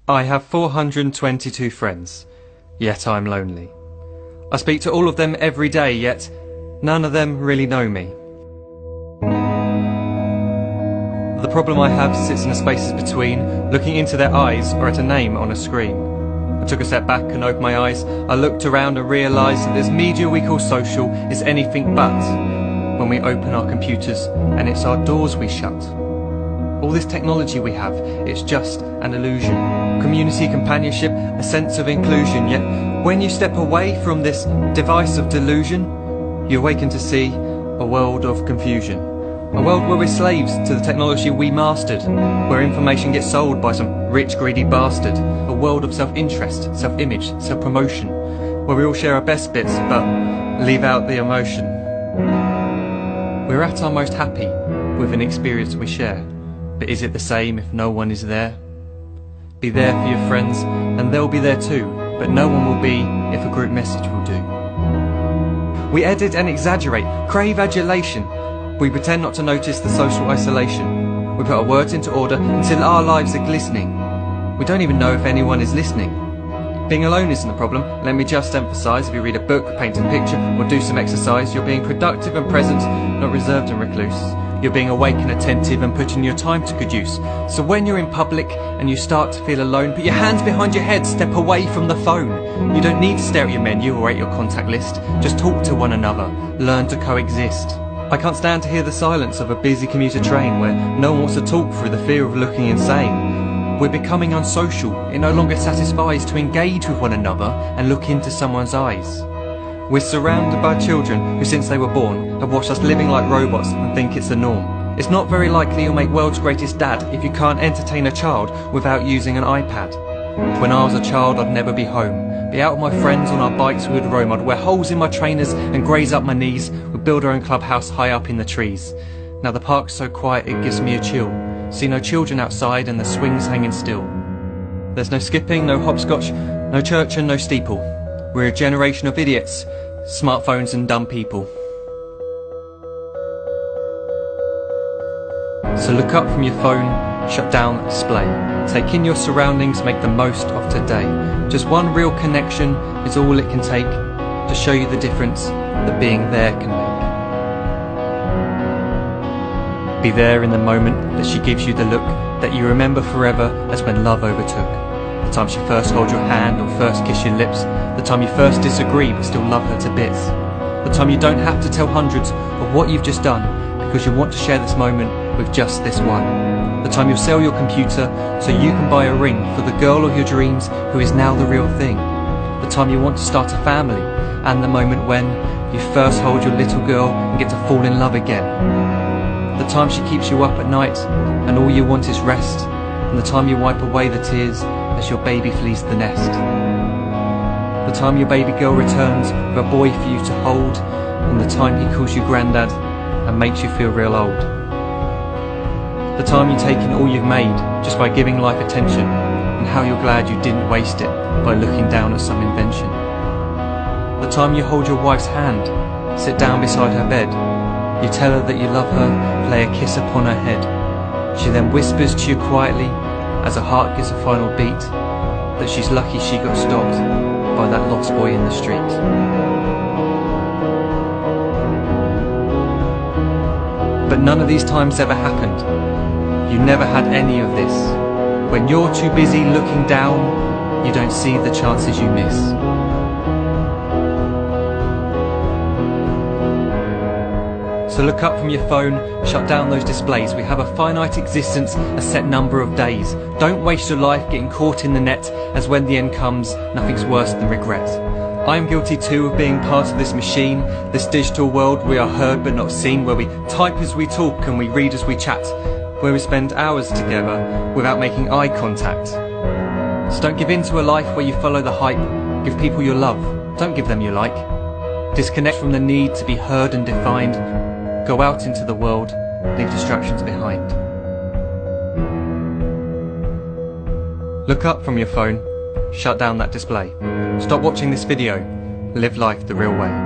I have 422 friends, yet I'm lonely. I speak to all of them every day, yet none of them really know me. The problem I have sits in the spaces between, looking into their eyes or at a name on a screen. I took a step back and opened my eyes. I looked around and realised that this media we call social is anything but when we open our computers and it's our doors we shut. All this technology we have, it's just an illusion. Community, companionship, a sense of inclusion. Yet when you step away from this device of delusion, you awaken to see a world of confusion. A world where we're slaves to the technology we mastered, where information gets sold by some rich, greedy bastard. A world of self-interest, self-image, self-promotion, where we all share our best bits but leave out the emotion. We're at our most happy with an experience we share. But is it the same if no one is there? Be there for your friends and they'll be there too, but no one will be if a group message will do. We edit and exaggerate, crave adulation. We pretend not to notice the social isolation. We put our words into order until our lives are glistening. We don't even know if anyone is listening. Being alone isn't the problem. Let me just emphasise, if you read a book, paint a picture or do some exercise, you're being productive and present, not reserved and recluse. You're being awake and attentive and putting your time to good use. So when you're in public and you start to feel alone, put your hands behind your head, step away from the phone. You don't need to stare at your menu or at your contact list. Just talk to one another, learn to coexist. I can't stand to hear the silence of a busy commuter train where no one wants to talk through the fear of looking insane. We're becoming unsocial. It no longer satisfies to engage with one another and look into someone's eyes. We're surrounded by children who, since they were born, have watched us living like robots and think it's the norm. It's not very likely you'll make world's greatest dad if you can't entertain a child without using an iPad. When I was a child, I'd never be home. Be out with my friends on our bikes we would roam. I'd wear holes in my trainers and graze up my knees. We'd build our own clubhouse high up in the trees. Now the park's so quiet it gives me a chill. See no children outside and the swings hanging still. There's no skipping, no hopscotch, no church and no steeple. We're a generation of idiots, smartphones and dumb people. So look up from your phone, shut down the display. Take in your surroundings, make the most of today. Just one real connection is all it can take to show you the difference that being there can make. Be there in the moment that she gives you the look that you remember forever as when love overtook. The time she first holds your hand or first kiss your lips. The time you first disagree but still love her to bits. The time you don't have to tell hundreds of what you've just done because you want to share this moment with just this one. The time you'll sell your computer so you can buy a ring for the girl of your dreams who is now the real thing. The time you want to start a family, and the moment when you first hold your little girl and get to fall in love again. The time she keeps you up at night and all you want is rest, and the time you wipe away the tears as your baby flees the nest. The time your baby girl returns with a boy for you to hold, and the time he calls you granddad and makes you feel real old. The time you take in all you've made just by giving life attention, and how you're glad you didn't waste it by looking down at some invention. The time you hold your wife's hand, sit down beside her bed, you tell her that you love her, lay a kiss upon her head. She then whispers to you quietly as her heart gives a final beat that she's lucky she got stopped by that lost boy in the street. But none of these times ever happened. You never had any of this. When you're too busy looking down, you don't see the chances you miss. So look up from your phone, shut down those displays. We have a finite existence, a set number of days. Don't waste your life getting caught in the net, as when the end comes, nothing's worse than regret. I am guilty too of being part of this machine, this digital world we are heard but not seen, where we type as we talk and we read as we chat, where we spend hours together without making eye contact. So don't give in to a life where you follow the hype. Give people your love, don't give them your like. Disconnect from the need to be heard and defined. Go out into the world, leave distractions behind. Look up from your phone, shut down that display. Stop watching this video, live life the real way.